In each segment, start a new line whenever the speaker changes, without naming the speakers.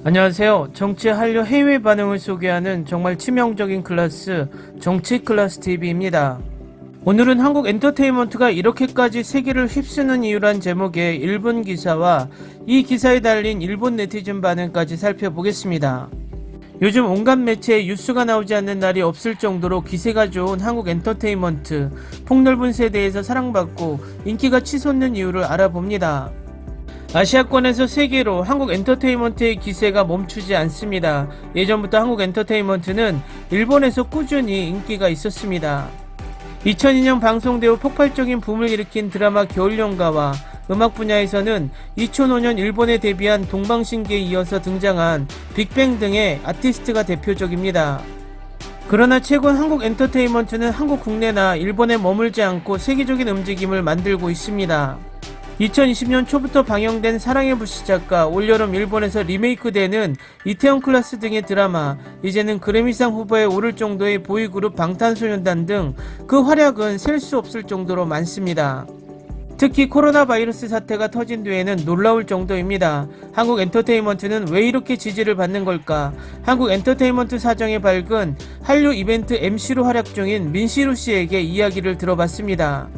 안녕하세요. 정치 한류 해외 반응을 소개하는 정말 치명적인 클래스 정치 클래스 TV입니다. 오늘은 한국 엔터테인먼트가 이렇게까지 세계를 휩쓰는 이유란 제목의 일본 기사와 이 기사에 달린 일본 네티즌 반응까지 살펴보겠습니다. 요즘 온갖 매체에 뉴스가 나오지 않는 날이 없을 정도로 기세가 좋은 한국 엔터테인먼트, 폭넓은 세대에서 사랑받고 인기가 치솟는 이유를 알아봅니다. 아시아권에서 세계로 한국 엔터테인먼트의 기세가 멈추지 않습니다. 예전부터 한국 엔터테인먼트는 일본에서 꾸준히 인기가 있었습니다. 2002년 방송되어 폭발적인 붐을 일으킨 드라마 겨울연가와 음악 분야에서는 2005년 일본에 데뷔한 동방신기에 이어서 등장한 빅뱅 등의 아티스트가 대표적입니다. 그러나 최근 한국 엔터테인먼트는 한국 국내나 일본에 머물지 않고 세계적인 움직임을 만들고 있습니다. 2020년 초부터 방영된 사랑의 불시착과 올여름 일본에서 리메이크되는 이태원 클라스 등의 드라마, 이제는 그래미상 후보에 오를 정도의 보이그룹 방탄소년단 등 그 활약은 셀 수 없을 정도로 많습니다. 특히 코로나 바이러스 사태가 터진 뒤에는 놀라울 정도입니다. 한국 엔터테인먼트는 왜 이렇게 지지를 받는 걸까? 한국 엔터테인먼트 사정에 밝은 한류 이벤트 MC로 활약 중인 민시루 씨에게 이야기를 들어봤습니다.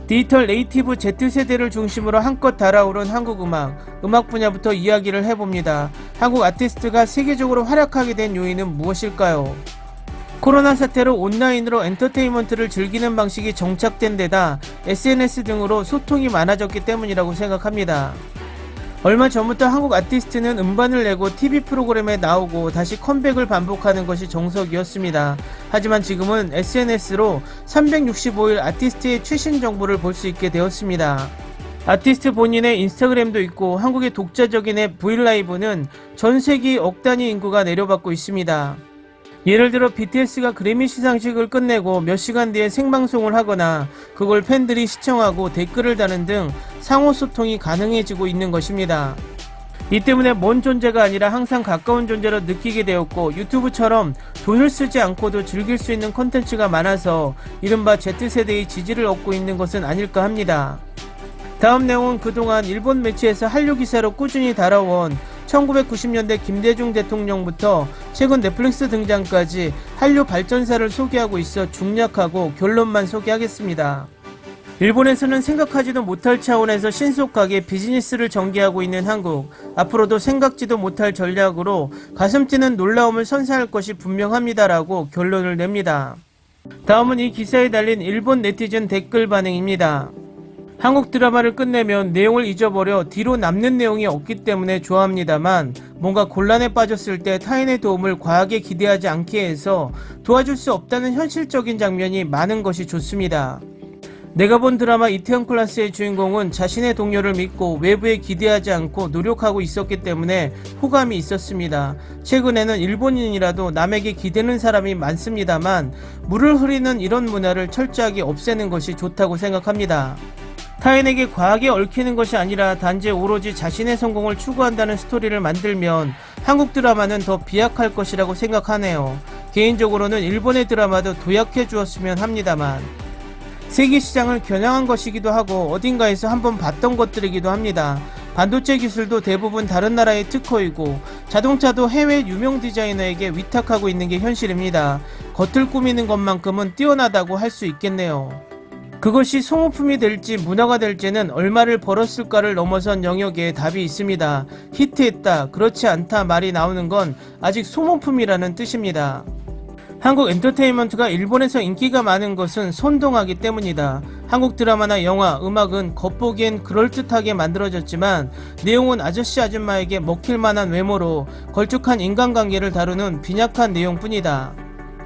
디지털 네이티브 Z세대를 중심으로 한껏 달아오른 한국 음악 분야부터 이야기를 해봅니다. 한국 아티스트가 세계적으로 활약하게 된 요인은 무엇일까요? 코로나 사태로 온라인으로 엔터테인먼트를 즐기는 방식이 정착된 데다 SNS 등으로 소통이 많아졌기 때문이라고 생각합니다. 얼마 전부터 한국 아티스트는 음반을 내고 TV 프로그램에 나오고 다시 컴백을 반복하는 것이 정석이었습니다. 하지만 지금은 SNS로 365일 아티스트의 최신 정보를 볼 수 있게 되었습니다. 아티스트 본인의 인스타그램도 있고 한국의 독자적인 앱 브이라이브는 전 세계 억 단위 인구가 내려받고 있습니다. 예를 들어 BTS가 그래미 시상식을 끝내고 몇 시간 뒤에 생방송을 하거나 그걸 팬들이 시청하고 댓글을 다는 등 상호소통이 가능해지고 있는 것입니다. 이 때문에 먼 존재가 아니라 항상 가까운 존재로 느끼게 되었고 유튜브처럼 돈을 쓰지 않고도 즐길 수 있는 콘텐츠가 많아서 이른바 Z세대의 지지를 얻고 있는 것은 아닐까 합니다. 다음 내용은 그동안 일본 매체에서 한류 기사로 꾸준히 달아온 1990년대 김대중 대통령부터 최근 넷플릭스 등장까지 한류 발전사를 소개하고 있어 중략하고 결론만 소개하겠습니다. 일본에서는 생각하지도 못할 차원에서 신속하게 비즈니스를 전개하고 있는 한국, 앞으로도 생각지도 못할 전략으로 가슴 찌는 놀라움을 선사할 것이 분명합니다라고 결론을 냅니다. 다음은 이 기사에 달린 일본 네티즌 댓글 반응입니다. 한국 드라마를 끝내면 내용을 잊어버려 뒤로 남는 내용이 없기 때문에 좋아합니다만 뭔가 곤란에 빠졌을 때 타인의 도움을 과하게 기대하지 않게 해서 도와줄 수 없다는 현실적인 장면이 많은 것이 좋습니다. 내가 본 드라마 이태원 클라스의 주인공은 자신의 동료를 믿고 외부에 기대하지 않고 노력하고 있었기 때문에 호감이 있었습니다. 최근에는 일본인이라도 남에게 기대는 사람이 많습니다만 물을 흐리는 이런 문화를 철저하게 없애는 것이 좋다고 생각합니다. 타인에게 과하게 얽히는 것이 아니라 단지 오로지 자신의 성공을 추구한다는 스토리를 만들면 한국 드라마는 더 비약할 것이라고 생각하네요. 개인적으로는 일본의 드라마도 도약해 주었으면 합니다만 세계 시장을 겨냥한 것이기도 하고 어딘가에서 한번 봤던 것들이기도 합니다. 반도체 기술도 대부분 다른 나라의 특허이고 자동차도 해외 유명 디자이너에게 위탁하고 있는 게 현실입니다. 겉을 꾸미는 것만큼은 뛰어나다고 할 수 있겠네요. 그것이 소모품이 될지 문화가 될지는 얼마를 벌었을까를 넘어선 영역에 답이 있습니다. 히트했다, 그렇지 않다 말이 나오는 건 아직 소모품이라는 뜻입니다. 한국 엔터테인먼트가 일본에서 인기가 많은 것은 선동하기 때문이다. 한국 드라마나 영화, 음악은 겉보기엔 그럴듯하게 만들어졌지만 내용은 아저씨 아줌마에게 먹힐 만한 외모로 걸쭉한 인간관계를 다루는 빈약한 내용뿐이다.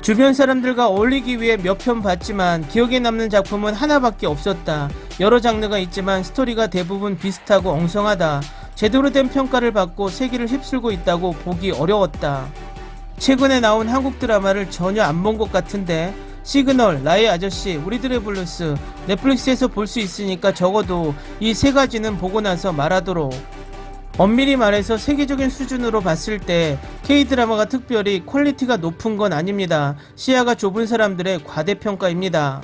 주변 사람들과 어울리기 위해 몇 편 봤지만 기억에 남는 작품은 하나밖에 없었다. 여러 장르가 있지만 스토리가 대부분 비슷하고 엉성하다. 제대로 된 평가를 받고 세계를 휩쓸고 있다고 보기 어려웠다. 최근에 나온 한국 드라마를 전혀 안 본 것 같은데 시그널, 나의 아저씨, 우리들의 블루스, 넷플릭스에서 볼 수 있으니까 적어도 이 세 가지는 보고 나서 말하도록. 엄밀히 말해서 세계적인 수준으로 봤을 때 K드라마가 특별히 퀄리티가 높은 건 아닙니다. 시야가 좁은 사람들의 과대평가입니다.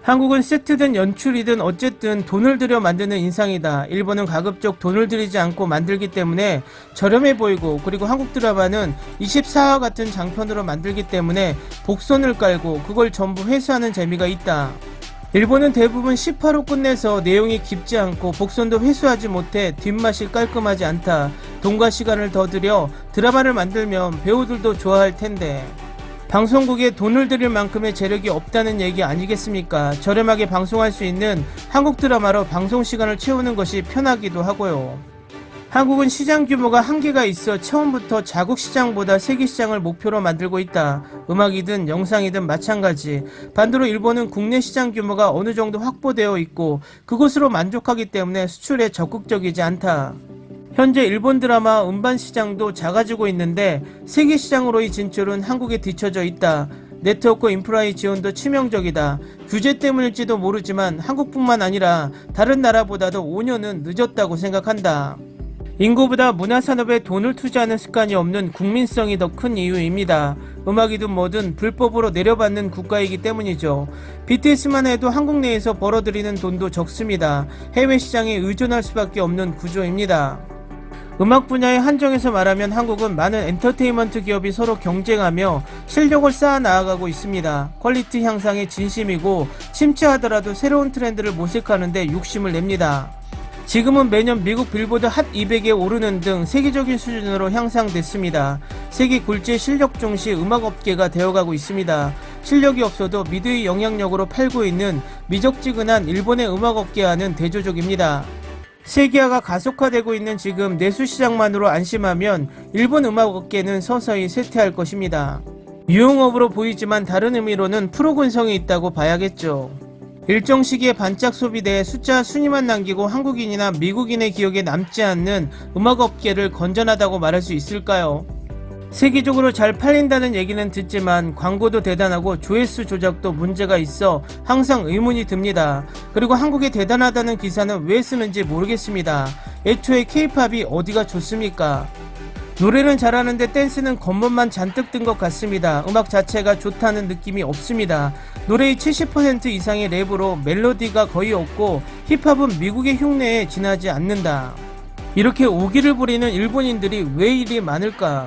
한국은 세트든 연출이든 어쨌든 돈을 들여 만드는 인상이다. 일본은 가급적 돈을 들이지 않고 만들기 때문에 저렴해 보이고, 그리고 한국 드라마는 24화 같은 장편으로 만들기 때문에 복선을 깔고 그걸 전부 회수하는 재미가 있다. 일본은 대부분 18호 끝내서 내용이 깊지 않고 복선도 회수하지 못해 뒷맛이 깔끔하지 않다. 돈과 시간을 더 들여 드라마를 만들면 배우들도 좋아할 텐데. 방송국에 돈을 들일 만큼의 재력이 없다는 얘기 아니겠습니까? 저렴하게 방송할 수 있는 한국 드라마로 방송 시간을 채우는 것이 편하기도 하고요. 한국은 시장 규모가 한계가 있어 처음부터 자국 시장보다 세계 시장을 목표로 만들고 있다. 음악이든 영상이든 마찬가지. 반대로 일본은 국내 시장 규모가 어느 정도 확보되어 있고 그것으로 만족하기 때문에 수출에 적극적이지 않다. 현재 일본 드라마 음반 시장도 작아지고 있는데 세계 시장으로의 진출은 한국에 뒤처져 있다. 네트워크 인프라의 지원도 치명적이다. 규제 때문일지도 모르지만 한국뿐만 아니라 다른 나라보다도 5년은 늦었다고 생각한다. 인구보다 문화산업에 돈을 투자하는 습관이 없는 국민성이 더 큰 이유입니다. 음악이든 뭐든 불법으로 내려받는 국가이기 때문이죠. BTS만 해도 한국 내에서 벌어들이는 돈도 적습니다. 해외 시장에 의존할 수밖에 없는 구조입니다. 음악 분야의 한정에서 말하면 한국은 많은 엔터테인먼트 기업이 서로 경쟁하며 실력을 쌓아 나아가고 있습니다. 퀄리티 향상에 진심이고 침체하더라도 새로운 트렌드를 모색하는 데 욕심을 냅니다. 지금은 매년 미국 빌보드 핫 200에 오르는 등 세계적인 수준으로 향상됐습니다. 세계 굴지의 실력 중시 음악업계가 되어가고 있습니다. 실력이 없어도 미드의 영향력으로 팔고 있는 미적지근한 일본의 음악업계와는 대조적입니다. 세계화가 가속화되고 있는 지금 내수시장만으로 안심하면 일본 음악업계는 서서히 쇠퇴할 것입니다. 유흥업으로 보이지만 다른 의미로는 프로근성이 있다고 봐야겠죠. 일정 시기에 반짝 소비대에 숫자 순위만 남기고 한국인이나 미국인의 기억에 남지 않는 음악업계를 건전하다고 말할 수 있을까요? 세계적으로 잘 팔린다는 얘기는 듣지만 광고도 대단하고 조회수 조작도 문제가 있어 항상 의문이 듭니다. 그리고 한국이 대단하다는 기사는 왜 쓰는지 모르겠습니다. 애초에 K-팝이 어디가 좋습니까? 노래는 잘하는데 댄스는 겉멋만 잔뜩 든 것 같습니다. 음악 자체가 좋다는 느낌이 없습니다. 노래의 70% 이상의 랩으로 멜로디가 거의 없고 힙합은 미국의 흉내에 지나지 않는다. 이렇게 오기를 부리는 일본인들이 왜 이리 많을까?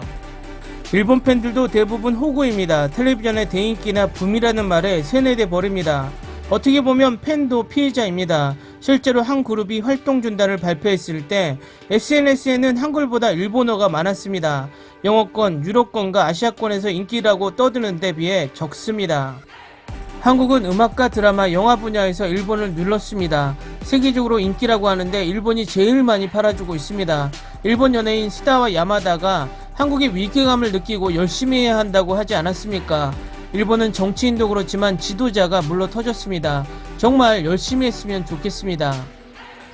일본 팬들도 대부분 호구입니다. 텔레비전의 대인기나 붐이라는 말에 세뇌돼 버립니다. 어떻게 보면 팬도 피해자입니다. 실제로 한 그룹이 활동준단을 발표했을 때 SNS에는 한글보다 일본어가 많았습니다. 영어권, 유럽권과 아시아권에서 인기라고 떠드는 데 비해 적습니다. 한국은 음악과 드라마, 영화 분야에서 일본을 눌렀습니다. 세계적으로 인기라고 하는데 일본이 제일 많이 팔아주고 있습니다. 일본 연예인 스다와 야마다가 한국의 위기감을 느끼고 열심히 해야 한다고 하지 않았습니까? 일본은 정치인도 그렇지만 지도자가 물러 터졌습니다. 정말 열심히 했으면 좋겠습니다.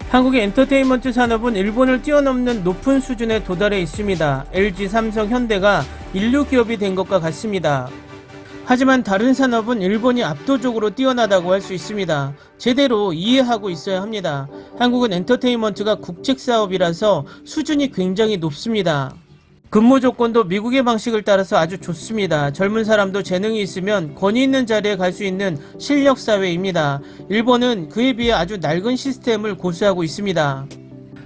한국의 엔터테인먼트 산업은 일본을 뛰어넘는 높은 수준에 도달해 있습니다. LG, 삼성, 현대가 인류 기업이 된 것과 같습니다. 하지만 다른 산업은 일본이 압도적으로 뛰어나다고 할 수 있습니다. 제대로 이해하고 있어야 합니다. 한국은 엔터테인먼트가 국책 사업이라서 수준이 굉장히 높습니다. 근무 조건도 미국의 방식을 따라서 아주 좋습니다. 젊은 사람도 재능이 있으면 권위 있는 자리에 갈 수 있는 실력 사회입니다. 일본은 그에 비해 아주 낡은 시스템을 고수하고 있습니다.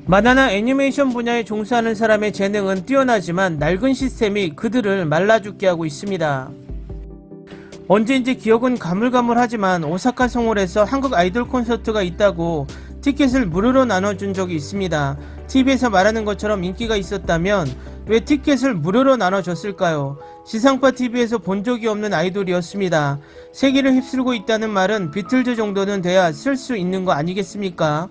만화나 애니메이션 분야에 종사하는 사람의 재능은 뛰어나지만 낡은 시스템이 그들을 말라 죽게 하고 있습니다. 언제인지 기억은 가물가물하지만 오사카 성홀에서 한국 아이돌 콘서트가 있다고 티켓을 무료로 나눠준 적이 있습니다. TV에서 말하는 것처럼 인기가 있었다면 왜 티켓을 무료로 나눠줬을까요? 지상파 TV에서 본 적이 없는 아이돌이었습니다. 세계를 휩쓸고 있다는 말은 비틀즈 정도는 돼야 쓸 수 있는 거 아니겠습니까?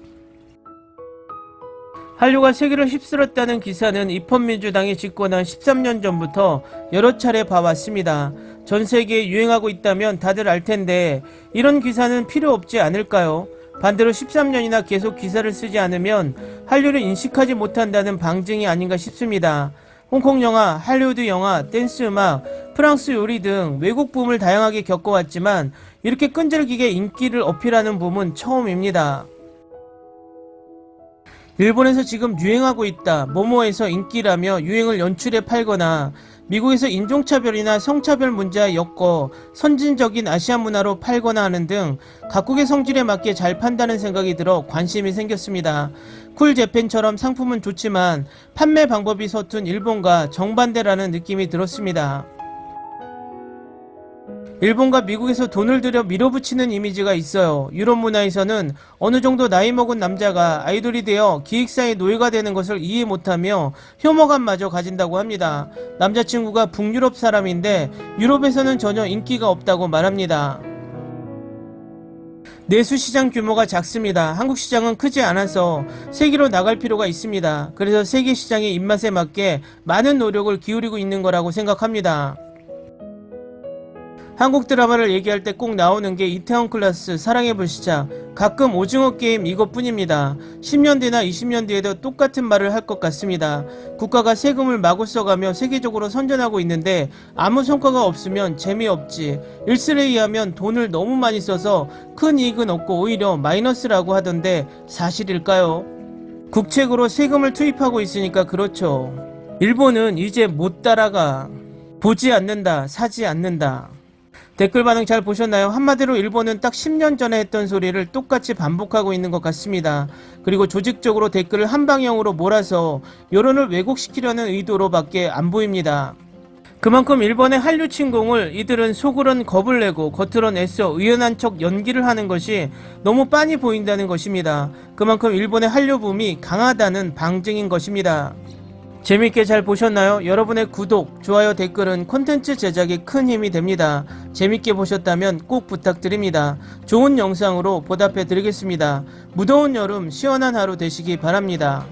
한류가 세계를 휩쓸었다는 기사는 입헌민주당이 집권한 13년 전부터 여러 차례 봐왔습니다. 전 세계에 유행하고 있다면 다들 알 텐데 이런 기사는 필요 없지 않을까요? 반대로 13년이나 계속 기사를 쓰지 않으면 한류를 인식하지 못한다는 방증이 아닌가 싶습니다. 홍콩 영화, 할리우드 영화, 댄스 음악, 프랑스 요리 등 외국 붐을 다양하게 겪어왔지만 이렇게 끈질기게 인기를 어필하는 붐은 처음입니다. 일본에서 지금 유행하고 있다, 뭐뭐에서 인기라며 유행을 연출해 팔거나 미국에서 인종차별이나 성차별 문제와 엮어 선진적인 아시아 문화로 팔거나 하는 등 각국의 성질에 맞게 잘 판다는 생각이 들어 관심이 생겼습니다. 쿨재팬처럼 상품은 좋지만 판매 방법이 서툰 일본과 정반대라는 느낌이 들었습니다. 일본과 미국에서 돈을 들여 밀어붙이는 이미지가 있어요. 유럽 문화에서는 어느 정도 나이 먹은 남자가 아이돌이 되어 기획사의 노예가 되는 것을 이해 못하며 혐오감마저 가진다고 합니다. 남자친구가 북유럽 사람인데 유럽에서는 전혀 인기가 없다고 말합니다. 내수 시장 규모가 작습니다. 한국 시장은 크지 않아서 세계로 나갈 필요가 있습니다. 그래서 세계 시장의 입맛에 맞게 많은 노력을 기울이고 있는 거라고 생각합니다. 한국 드라마를 얘기할 때 꼭 나오는 게 이태원 클라스, 사랑의 불시착, 가끔 오징어 게임 이것뿐입니다. 10년 뒤나 20년 뒤에도 똑같은 말을 할 것 같습니다. 국가가 세금을 마구 써가며 세계적으로 선전하고 있는데 아무 성과가 없으면 재미없지. 일설에 의하면 돈을 너무 많이 써서 큰 이익은 없고 오히려 마이너스라고 하던데 사실일까요? 국책으로 세금을 투입하고 있으니까 그렇죠. 일본은 이제 못 따라가. 보지 않는다, 사지 않는다. 댓글 반응 잘 보셨나요? 한마디로 일본은 딱 10년 전에 했던 소리를 똑같이 반복하고 있는 것 같습니다. 그리고 조직적으로 댓글을 한 방향으로 몰아서 여론을 왜곡시키려는 의도로밖에 안 보입니다. 그만큼 일본의 한류 침공을 이들은 속으론 겁을 내고 겉으론 애써 의연한 척 연기를 하는 것이 너무 빤히 보인다는 것입니다. 그만큼 일본의 한류 붐이 강하다는 방증인 것입니다. 재밌게 잘 보셨나요? 여러분의 구독, 좋아요, 댓글은 콘텐츠 제작에 큰 힘이 됩니다. 재밌게 보셨다면 꼭 부탁드립니다. 좋은 영상으로 보답해 드리겠습니다. 무더운 여름 시원한 하루 되시기 바랍니다.